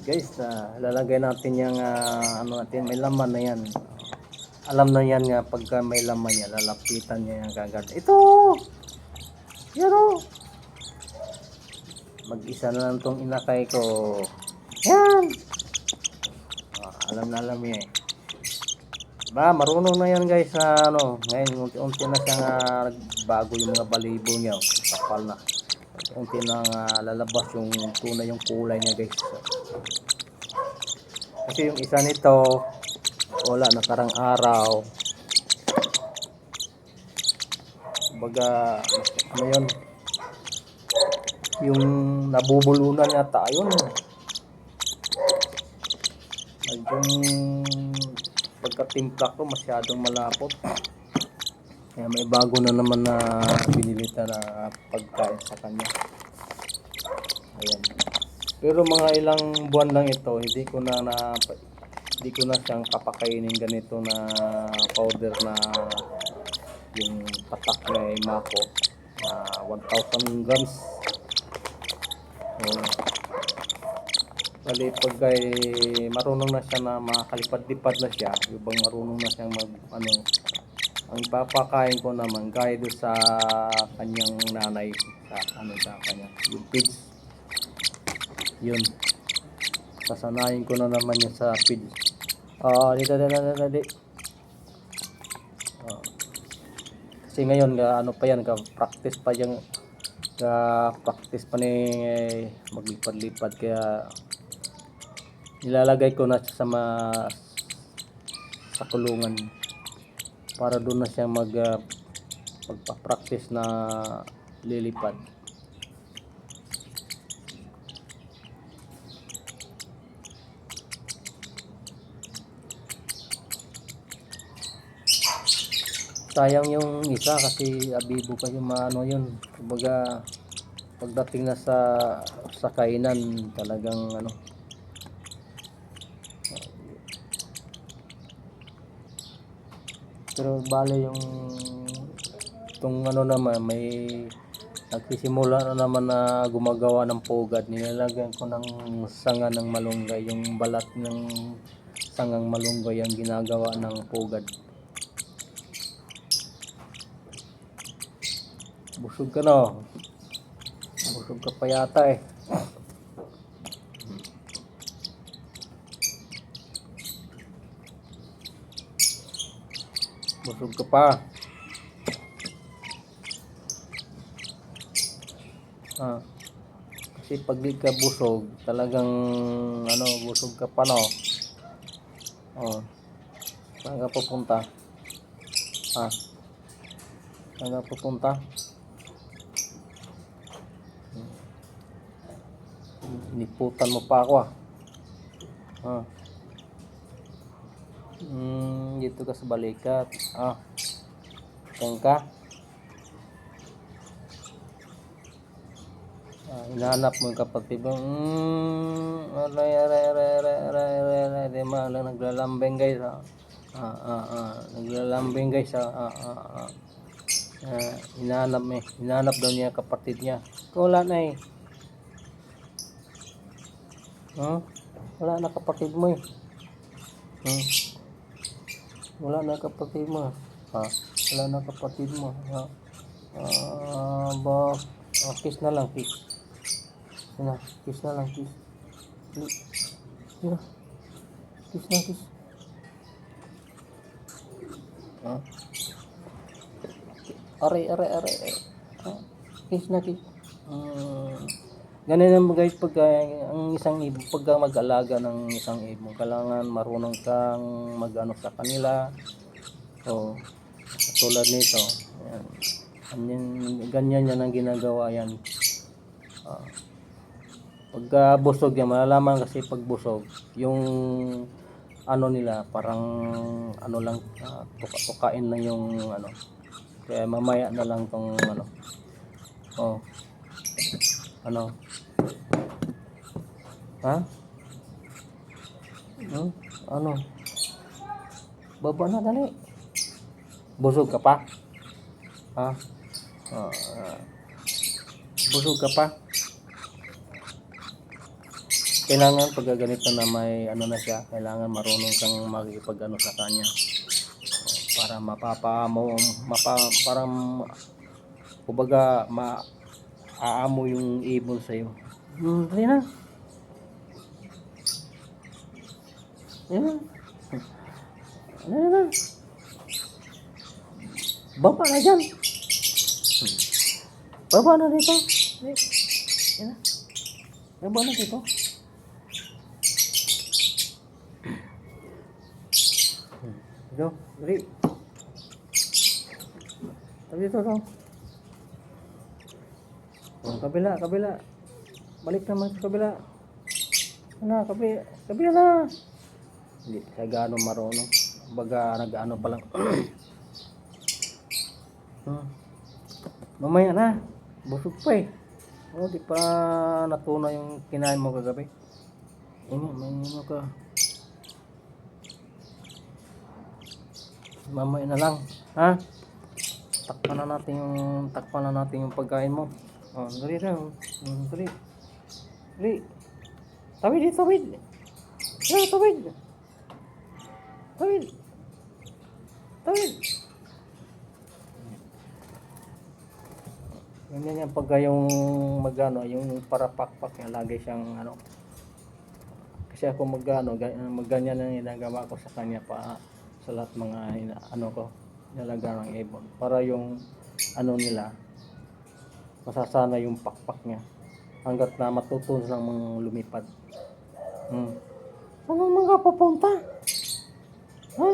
Guys, lalagay natin yung ano natin, may laman na yan. Alam na yan nga pagka may laman yan, lalapitan niya yan kagad. Ito! Yan o! Mag-isa na lang itong inakay ko. Yan! Alam na alam niya eh. Ba, marunong na yan guys na ano, ngayon unti-unti na siyang bago yung mga balibo niya. Kapal na. Unti nang lalabas yung tunay yung kulay niya guys. Kasi yung isa nito wala nakarang araw. Baga ano yun? Yung nabubulunan yata yun. Yung pagkatimpla ko masyadong malapot. Kaya may bago na naman na binilita na pagkain sa kanya. Ayan. Pero mga ilang buwan lang ito, hindi ko na siyang kapakainin ganito na powder na yung patak na mako 1,000 grams. Bali pag marunong na siya na makakalipad-lipad na siya, yung bang marunong na siyang ang papakain ko naman gaya doon sa kanyang nanay sa kanya yung pigs. Yun, sasanayin ko na naman yun sa pigs. Dito. Kasi ngayon ano pa yan, practice pa yung practice pa ni maglipad-lipad, kaya nilalagay ko na sa sa kulungan para doon na siya magpa-practice na lilipad. Sayang yung isa kasi abibo pa yung ano yun. Kumbaga pagdating na sa kainan talagang ano. Pero bale yung itong ano naman may nagsisimula na naman na gumagawa ng pugad. Nilalagyan ko ng sanga ng malunggay, yung balat ng sangang malunggay ang ginagawa ng pugad. Busog ka na. Busog ka pa yata eh. Busog ka pa. Kasi pag di ka busog, talagang ano, busog ka pa no. Saan ka pupunta? Saan ka pupunta? Niputan mo pa ako dito ka sa balikat. Saan ka? Hinahanap mo yung kapatid mo. Aray. Di malang naglalambing guys. Naglalambing guys. Hinahanap daw niya kapatid niya. Wala na eh. Wala na kapatid mo eh. Wala na kapatid mo. Wala na kapatid mo. Kiss na lang, kiss. Kiss na lang, kiss. Kiss na, kiss. Aray. Kiss na, kiss. Ganun naman guys pag ang isang ibon, pag mag-alaga ng isang ibon, kailangan marunong kang mag-ano sa kanila. Tulad nito. Ganyan yan ang ginagawa yan. Pagka busog yan, malalaman kasi pag busog, yung ano nila, parang ano lang, tukain lang yung ano. Kaya mamaya na lang tong ano. Ano? Baba na dali. Busog ka pa? Busog ka pa? kailangan pag ganito na may ano na siya, kailangan marunong kang makikipag-ano sa kanya. Para parang kumbaga maaamo yung ibon sa iyo. Dali na. Yan. Dali na. Baba na dyan. Baba na dito. Yan na. Baba na dito. Dito, dali. Tabi dito daw. Kabila. Balik naman sa kabila. Kabila na. Hindi siya gaano marunong. Baga nag-ano pa lang. Mamaya na. Busog pa eh. Di pa natuna yung kinain mo kagabi. May ano ka. Mamaya na lang. Ha? Takpan na natin yung pagkain mo. Dali lang. Dali. Tawid. Ganyan yan pagka yung magano, yung para pakpak niya lagi siyang ano. Kasi ako magganyan ang ginagawa ko sa kanya pa sa lahat mga ano ko, nilagay ng ibon para yung ano nila masasana yung pakpak niya hanggat na matutunan ng mga lumipad. Saan ang mga papunta? Ha?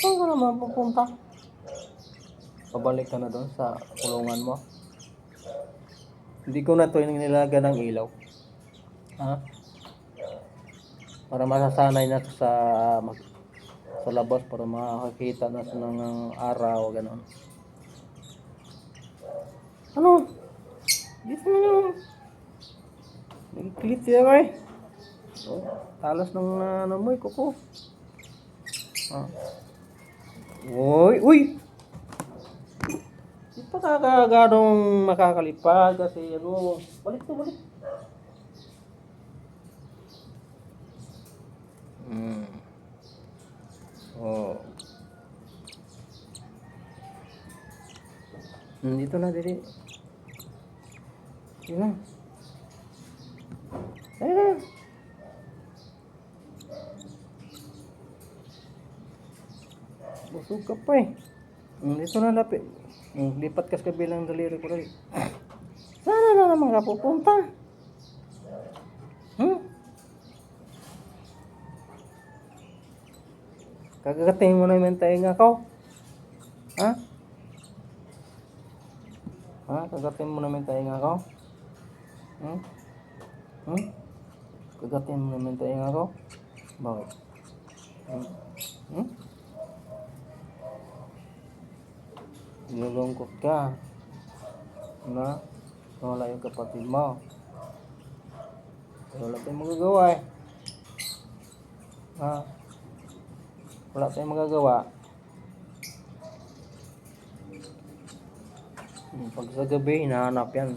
Saan ka naman pupunta? Pabalik ka na doon sa kulungan mo. Hindi ko na ito nilagyan ng ilaw. Ha? Para masasanay na sa labas, para makakita na ng araw, gano'n. Ano? Dito na naman. Nagkilit siya kay. Talas ng ano mo, kuko. Uy! Di pa kakaganong makakalipad kasi ano. Balik. Dito na, dili. Dito na. Ayun. Busog ka pa eh. Dito na lapit. Lipat ka sa kabilang daliri ko rin. Sana na naman ka pupunta. Kagagating mo na yung tainga ko. Ha? Kagatin mo naman tayo nga ako. Kagatin mo naman tayo nga ako. Bakit? Nilulungkot ka. Wala yung kapatid mo. Wala tayong magagawa eh. Wala tayong magagawa. Pag sa gabi, hinahanap yan.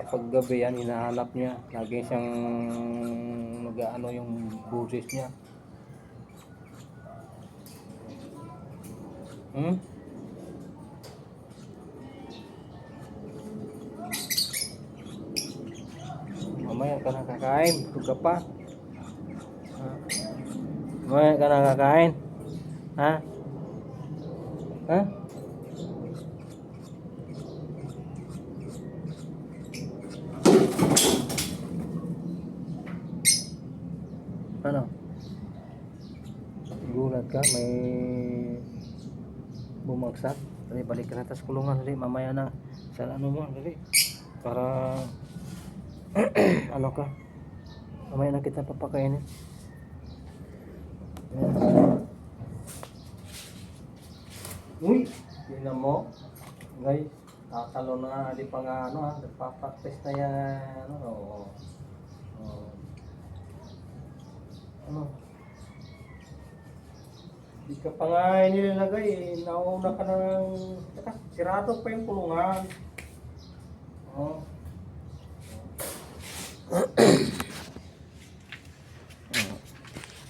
Paggabi yan, hinahanap niya. Lagi siyang nag-ano yung boses niya. Mamaya ka na kakain. Tulog ka pa. Mamaya ka na kakain. Ha? Ano? Gulat ka? May bumagsak? Dali, balik ka na tas kulungan. Dali, mamaya na. Sa ano mo, dali. Para ano ka? Mamaya na kita papakainin. Uy, tingnan mo. Guys, tatalo na, di pa nga ano nagpa-practice na yan. Ano? Di ka pa nga nilagay eh. Nauna ka ng... Teka, sirado pa yung kulungan. Oh.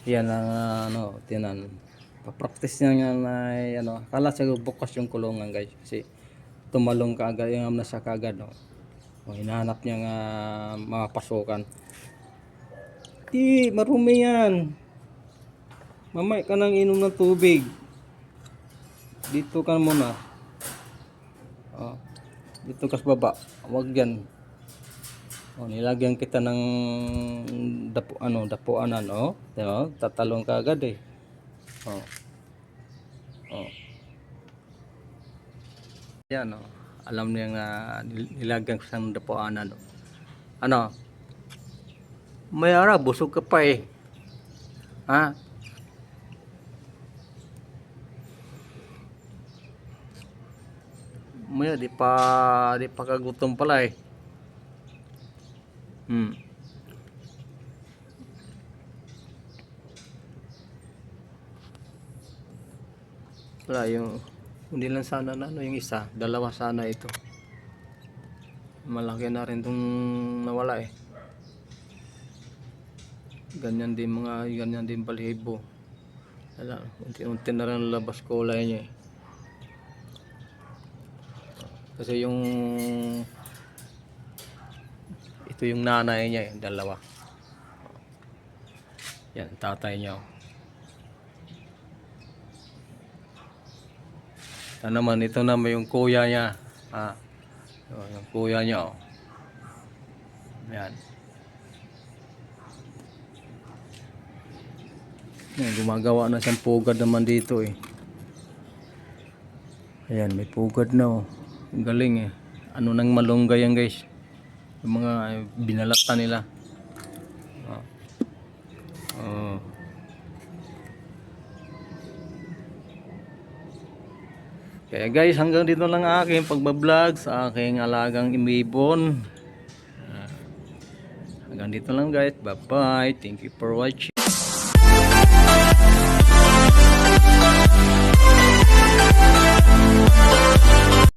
Yan ang ano, tinan. Pa-practice niya nga na ano, akala siguro bukas yung kulungan guys kasi tumalong ka agad, yung na siya kagad no. O, hinahanap niya nga mapasukan. Di, marumi yan. Mamay ka nang inom ng tubig. Dito ka muna. Oh, dito ka sa baba. Huwag yan. Oh, nilagyan kita ng dapuanan, oh. Diba? Tatalong ka agad eh. Oh. Oh. Yan, oh. Alam niya nga nilagyan ko sa dapuanan, oh. Ano? Mayara, busog ka pa eh. Ha? Maya, di pa kagutom pala eh. Wala yung hindi lang sana na ano yung isa, dalawa sana ito. Malaki na rin tong nawala eh. Ganyan din balihibo. Wala, unti-unti na rin labas kulay niya eh. Kasi ito yung nanay niya eh, dalawa. Yan, tatay niya. Ito naman, ito naman yung kuya niya. Yung kuya niya. Oh. Yan. Yan, gumagawa na siyang pugad naman dito eh. Ayan, may pugad na oh. Ang galing eh. Ano nang malunggay yan guys. Yung mga binalatan nila. Kaya guys, hanggang dito lang aking pagbablog sa aking alagang imibon. Hanggang dito lang guys. Bye bye. Thank you for watching.